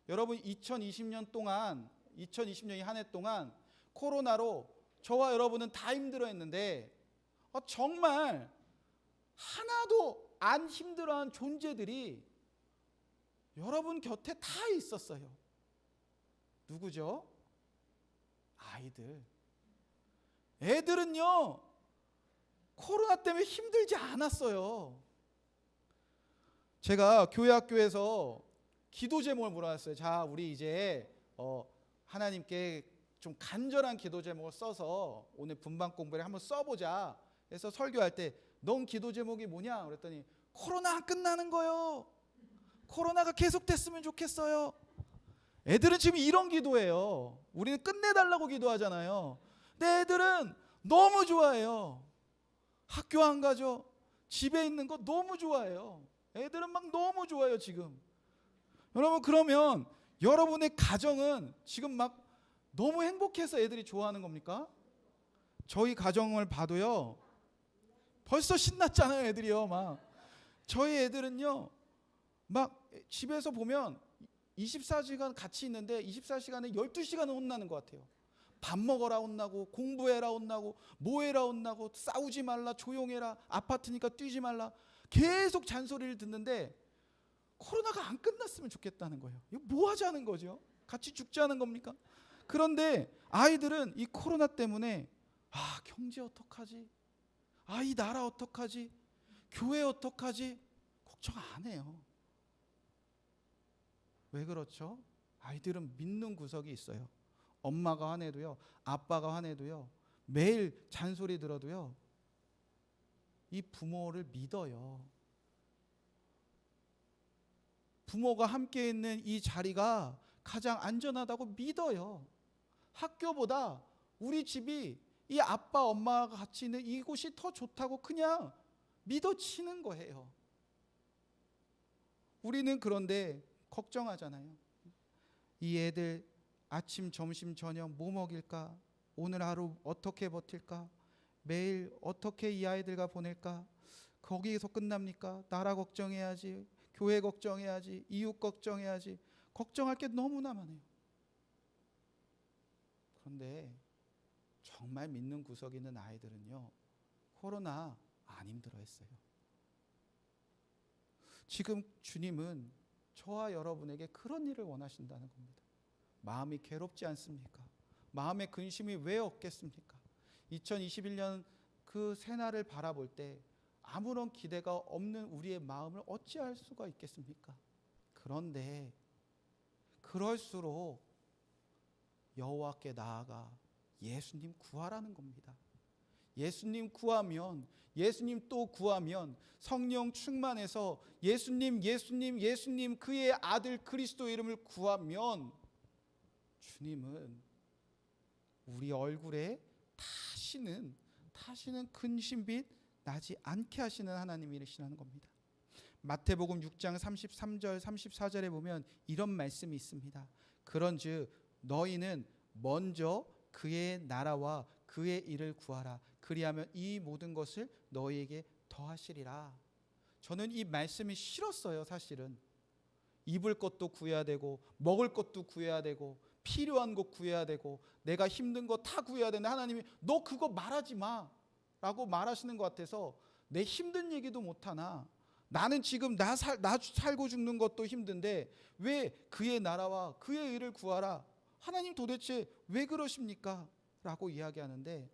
[SPEAKER 1] 여러분, 2020년이 한 해 동안 코로나로 저와 여러분은 다 힘들어했는데 정말 하나도 안 힘들어한 존재들이 여러분 곁에 다 있었어요. 누구죠? 아이들. 애들은요, 코로나 때문에 힘들지 않았어요. 제가 교회 학교에서 기도 제목을 물어봤어요. 자, 우리 이제 하나님께 좀 간절한 기도 제목을 써서 오늘 분방 공부를 한번 써보자. 그래서 설교할 때 넌 기도 제목이 뭐냐? 그랬더니 코로나 끝나는 거요. 코로나가 계속됐으면 좋겠어요. 애들은 지금 이런 기도예요. 우리는 끝내달라고 기도하잖아요. 근데 애들은 너무 좋아해요. 학교 안 가죠. 집에 있는 거 너무 좋아해요. 애들은 막 너무 좋아요 지금. 여러분, 그러면 여러분의 가정은 지금 막 너무 행복해서 애들이 좋아하는 겁니까? 저희 가정을 봐도요, 벌써 신났잖아요 애들이요. 막 저희 애들은요, 막 집에서 보면 24시간 같이 있는데 24시간에 12시간은 혼나는 것 같아요. 밥 먹어라 혼나고, 공부해라 혼나고, 뭐해라 혼나고, 싸우지 말라, 조용해라, 아파트니까 뛰지 말라, 계속 잔소리를 듣는데 코로나가 안 끝났으면 좋겠다는 거예요. 이거 뭐 하자는 거죠? 같이 죽자는 겁니까? 그런데 아이들은 이 코로나 때문에 경제 어떡하지? 이 나라 어떡하지? 교회 어떡하지? 걱정 안 해요. 왜 그렇죠? 아이들은 믿는 구석이 있어요. 엄마가 화내도요, 아빠가 화내도요, 매일 잔소리 들어도요, 이 부모를 믿어요. 부모가 함께 있는 이 자리가 가장 안전하다고 믿어요. 학교보다 우리 집이 이 아빠 엄마가 같이 있는 이곳이 더 좋다고 그냥 믿어지는 거예요. 우리는 그런데 걱정하잖아요. 이 애들 아침, 점심, 저녁 뭐 먹일까? 오늘 하루 어떻게 버틸까? 매일 어떻게 이 아이들과 보낼까? 거기에서 끝납니까? 나라 걱정해야지, 교회 걱정해야지, 이웃 걱정해야지. 걱정할 게 너무나 많아요. 그런데 정말 믿는 구석이 있는 아이들은요, 코로나 안 힘들어했어요. 지금 주님은 저와 여러분에게 그런 일을 원하신다는 겁니다. 마음이 괴롭지 않습니까? 마음의 근심이 왜 없겠습니까? 2021년 그 새날을 바라볼 때 아무런 기대가 없는 우리의 마음을 어찌할 수가 있겠습니까? 그런데 그럴수록 여호와께 나아가 예수님 구하라는 겁니다. 예수님 구하면, 예수님 또 구하면, 성령 충만해서 예수님 그의 아들 그리스도의 이름을 구하면 주님은 우리 얼굴에 다시는 근심빛 나지 않게 하시는 하나님이시라는 겁니다. 마태복음 6장 33절 34절에 보면 이런 말씀이 있습니다. 그런즉 너희는 먼저 그의 나라와 그의 일을 구하라. 그리하면 이 모든 것을 너희에게 더하시리라. 저는 이 말씀이 싫었어요. 사실은 입을 것도 구해야 되고 먹을 것도 구해야 되고 필요한 것 구해야 되고 내가 힘든 거 다 구해야 되는데 하나님이 너 그거 말하지 마 라고 말하시는 것 같아서 내 힘든 얘기도 못하나, 나는 지금 나 살고 죽는 것도 힘든데 왜 그의 나라와 그의 일을 구하라, 하나님 도대체 왜 그러십니까? 라고 이야기하는데,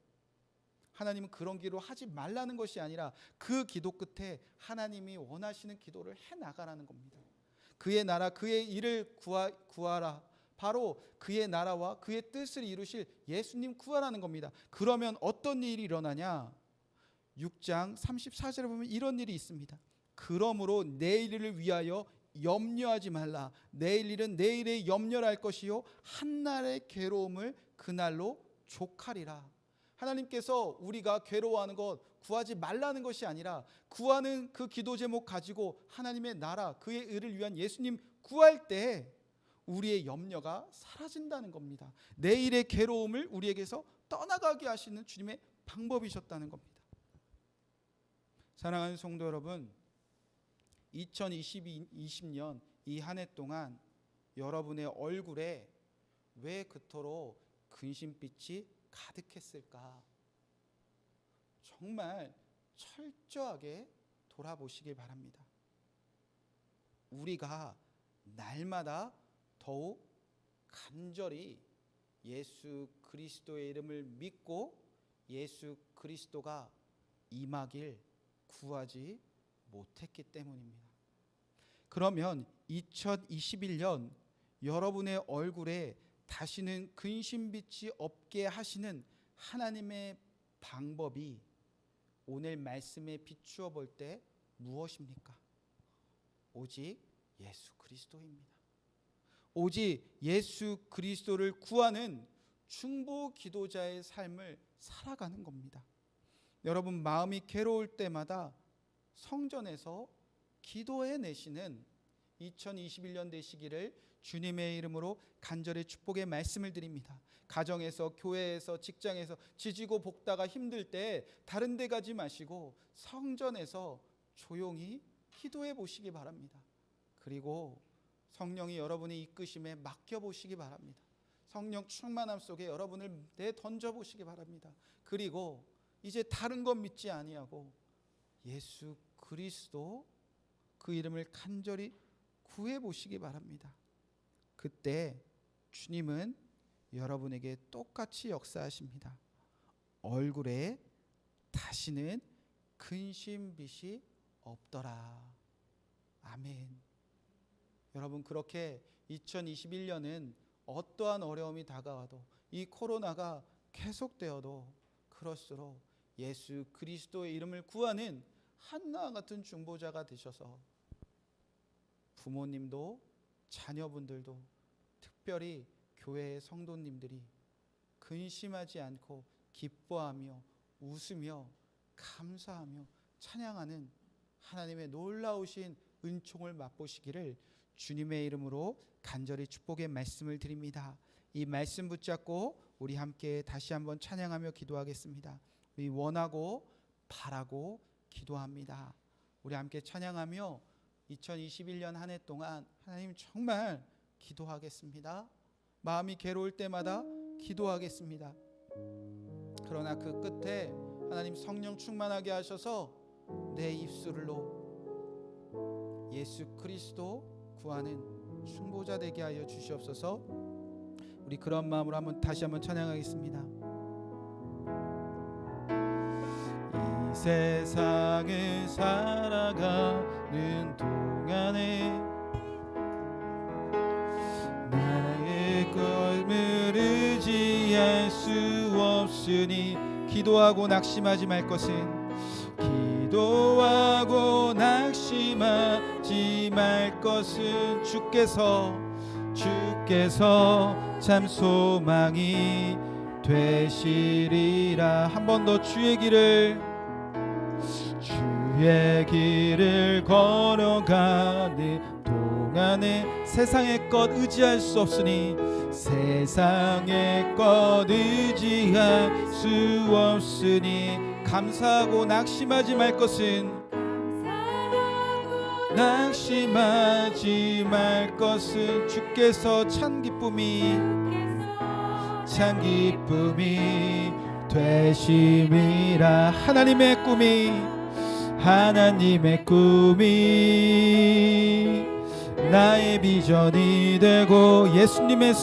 [SPEAKER 1] 하나님은 그런 기도 하지 말라는 것이 아니라 그 기도 끝에 하나님이 원하시는 기도를 해나가라는 겁니다. 그의 나라 그의 일을 구하라, 바로 그의 나라와 그의 뜻을 이루실 예수님 구하라는 겁니다. 그러면 어떤 일이 일어나냐? 6장 34절에 보면 이런 일이 있습니다. 그러므로 내일 일을 위하여 염려하지 말라. 내일 일은 내일의 염려를 할 것이요 한날의 괴로움을 그날로 족하리라. 하나님께서 우리가 괴로워하는 것 구하지 말라는 것이 아니라 구하는 그 기도 제목 가지고 하나님의 나라 그의 의를 위한 예수님 구할 때 우리의 염려가 사라진다는 겁니다. 내일의 괴로움을 우리에게서 떠나가게 하시는 주님의 방법이셨다는 겁니다. 사랑하는 성도 여러분, 2020년 이 한 해 동안 여러분의 얼굴에 왜 그토록 근심빛이 가득했을까? 정말 철저하게 돌아보시길 바랍니다. 우리가 날마다 더욱 간절히 예수 그리스도의 이름을 믿고 예수 그리스도가 임하길 구하지 못했기 때문입니다. 그러면 2021년 여러분의 얼굴에 다시는 근심빛이 없게 하시는 하나님의 방법이 오늘 말씀에 비추어 볼 때 무엇입니까? 오직 예수 그리스도입니다. 오직 예수 그리스도를 구하는 중보 기도자의 삶을 살아가는 겁니다. 여러분, 마음이 괴로울 때마다 성전에서 기도해 내시는 2021년 되시기를 주님의 이름으로 간절히 축복의 말씀을 드립니다. 가정에서, 교회에서, 직장에서 지지고 볶다가 힘들 때 다른 데 가지 마시고 성전에서 조용히 기도해 보시기 바랍니다. 그리고 성령이 여러분의 이끄심에 맡겨보시기 바랍니다. 성령 충만함 속에 여러분을 내던져 보시기 바랍니다. 그리고 이제 다른 것 믿지 아니하고 예수 그리스도 그 이름을 간절히 구해 보시기 바랍니다. 그때 주님은 여러분에게 똑같이 역사하십니다. 얼굴에 다시는 근심빛이 없더라. 아멘. 여러분, 그렇게 2021년은 어떠한 어려움이 다가와도 이 코로나가 계속되어도 그럴수록 예수 그리스도의 이름을 구하는 한나와 같은 중보자가 되셔서 부모님도 자녀분들도 특별히 교회의 성도님들이 근심하지 않고 기뻐하며 웃으며 감사하며 찬양하는 하나님의 놀라우신 은총을 맛보시기를 주님의 이름으로 간절히 축복의 말씀을 드립니다. 이 말씀 붙잡고 우리 함께 다시 한번 찬양하며 기도하겠습니다. 우리 원하고 바라고 기도합니다. 우리 함께 찬양하며 2021년 한 해 동안 하나님 정말 기도하겠습니다. 마음이 괴로울 때마다 기도하겠습니다. 그러나 그 끝에 하나님 성령 충만하게 하셔서 내 입술로 예수 그리스도 구하는 중보자 되게 하여 주시옵소서. 우리 그런 마음으로 다시 한번 찬양하겠습니다. 세상을 살아가는 동안에 나의 것을 의지할 수 없으니 기도하고 낙심하지 말 것은 기도하고 낙심하지 말 것은 주께서 참 소망이 되시리라. 한 번 더 주의 길을 걸어가는 동안에 세상의 것 의지할 수 없으니 세상의 것 의지할 수 없으니 감사하고 낙심하지 말 것은 주께서 참 기쁨이 되심이라. 하나님의 꿈이 나의 비전이 되고 예수님의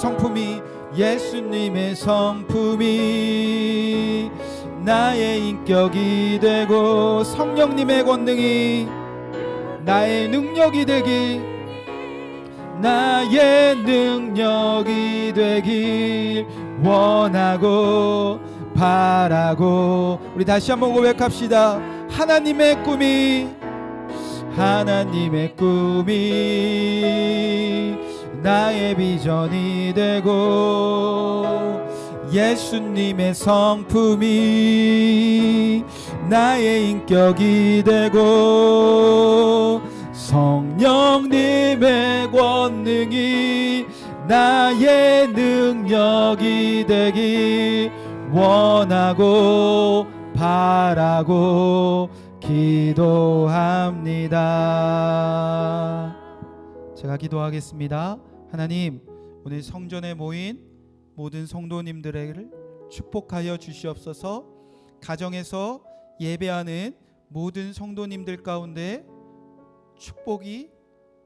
[SPEAKER 1] 성품이 나의 인격이 되고 성령님의 권능이 나의 능력이 되길 원하고 바라고. 우리 다시 한번 고백합시다. 하나님의 꿈이 나의 비전이 되고 예수님의 성품이 나의 인격이 되고 성령님의 권능이 나의 능력이 되길 원하고 바라고 기도합니다. 제가 기도하겠습니다. 하나님, 오늘 성전에 모인 모든 성도님들을 축복하여 주시옵소서. 가정에서 예배하는 모든 성도님들 가운데 축복이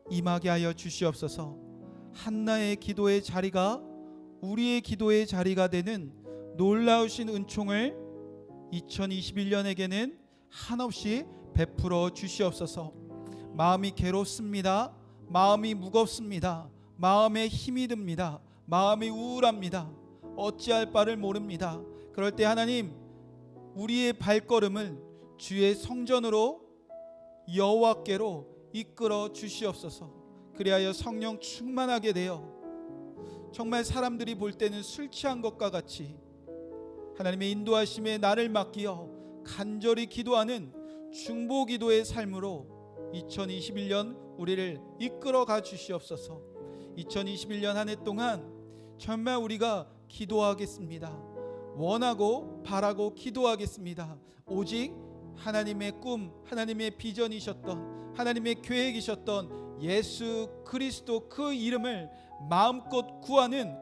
[SPEAKER 1] 임하게 하여 주시옵소서. 한나의 기도의 자리가 우리의 기도의 자리가 되는 놀라우신 은총을 2021년에게는 한없이 베풀어 주시옵소서. 마음이 괴롭습니다. 마음이 무겁습니다. 마음에 힘이 듭니다. 마음이 우울합니다. 어찌할 바를 모릅니다. 그럴 때 하나님, 우리의 발걸음을 주의 성전으로 여호와께로 이끌어 주시옵소서. 그리하여 성령 충만하게 되어 정말 사람들이 볼 때는 술 취한 것과 같이 하나님의 인도하심에 나를 맡기어 간절히 기도하는 중보기도의 삶으로 2021년 우리를 이끌어가 주시옵소서. 2021년 한 해 동안 정말 우리가 기도하겠습니다. 원하고 바라고 기도하겠습니다. 오직 하나님의 꿈, 하나님의 비전이셨던, 하나님의 계획이셨던 예수 그리스도 그 이름을 마음껏 구하는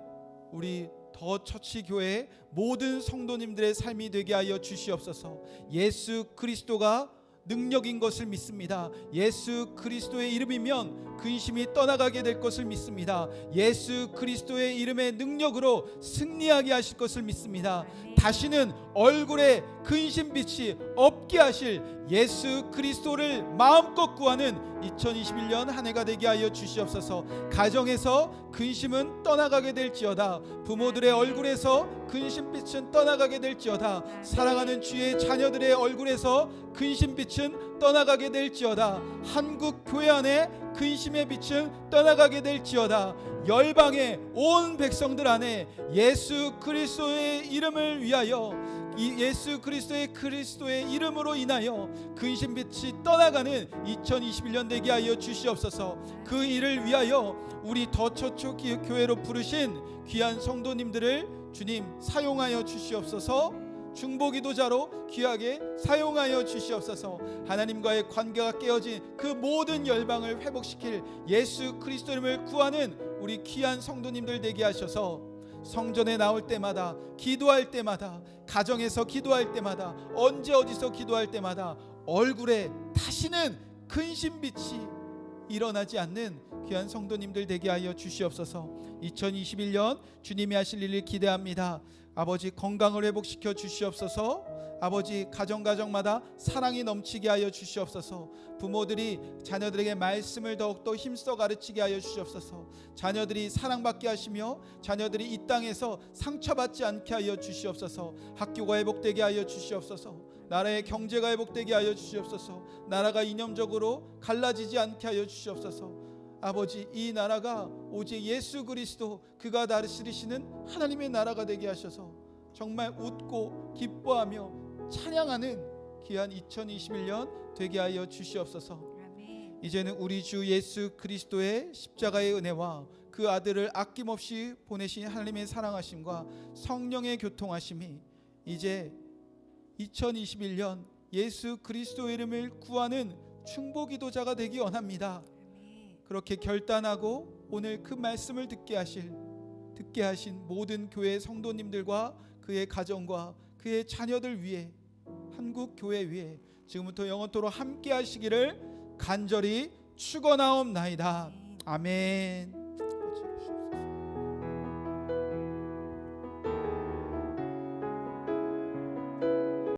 [SPEAKER 1] 우리 더 처치 교회의 모든 성도님들의 삶이 되게 하여 주시옵소서. 예수 그리스도가 능력인 것을 믿습니다. 예수 그리스도의 이름이면 근심이 떠나가게 될 것을 믿습니다. 예수 그리스도의 이름의 능력으로 승리하게 하실 것을 믿습니다. 다시는 얼굴에 근심빛이 없게 하실 예수 그리스도를 마음껏 구하는 2021년 한 해가 되게 하여 주시옵소서. 가정에서 근심은 떠나가게 될지어다. 부모들의 얼굴에서 근심빛은 떠나가게 될지어다. 사랑하는 주의 자녀들의 얼굴에서 근심빛은 떠나가게 될지어다. 한국 교회 안에 근심의 빛은 떠나가게 될지어다. 열방의 온 백성들 안에 예수 그리스도의 이름을 위하여, 예수 그리스도의 이름으로 인하여 근심빛이 떠나가는 2021년 되게 하여 주시옵소서. 그 일을 위하여 우리 더 처초 교회로 부르신 귀한 성도님들을 주님 사용하여 주시옵소서. 중보기도자로 귀하게 사용하여 주시옵소서. 하나님과의 관계가 깨어진 그 모든 열방을 회복시킬 예수 그리스도 이름을 구하는 우리 귀한 성도님들 되게 하셔서 성전에 나올 때마다, 기도할 때마다, 가정에서 기도할 때마다, 언제 어디서 기도할 때마다 얼굴에 다시는 근심빛이 일어나지 않는 귀한 성도님들 되게 하여 주시옵소서. 2021년 주님이 하실 일을 기대합니다. 아버지, 건강을 회복시켜 주시옵소서. 아버지, 가정마다 사랑이 넘치게 하여 주시옵소서. 부모들이 자녀들에게 말씀을 더욱더 힘써 가르치게 하여 주시옵소서. 자녀들이 사랑받게 하시며 자녀들이 이 땅에서 상처받지 않게 하여 주시옵소서. 학교가 회복되게 하여 주시옵소서. 나라의 경제가 회복되게 하여 주시옵소서. 나라가 이념적으로 갈라지지 않게 하여 주시옵소서. 아버지, 이 나라가 오직 예수 그리스도 그가 다스리시는 하나님의 나라가 되게 하셔서 정말 웃고 기뻐하며 찬양하는 귀한 2021년 되게 하여 주시옵소서.
[SPEAKER 2] 아멘.
[SPEAKER 1] 이제는 우리 주 예수 그리스도의 십자가의 은혜와 그 아들을 아낌없이 보내신 하나님의 사랑하심과 성령의 교통하심이 이제 2021년 예수 그리스도의 이름을 구하는 충보기도자가 되기 원합니다.
[SPEAKER 2] 아멘.
[SPEAKER 1] 그렇게 결단하고 오늘 그 말씀을 듣게 하신 모든 교회 성도님들과 그의 가정과 그의 자녀들 위해, 한국 교회 위해 지금부터 영원토록 함께 하시기를 간절히 축원하옵나이다. 아멘.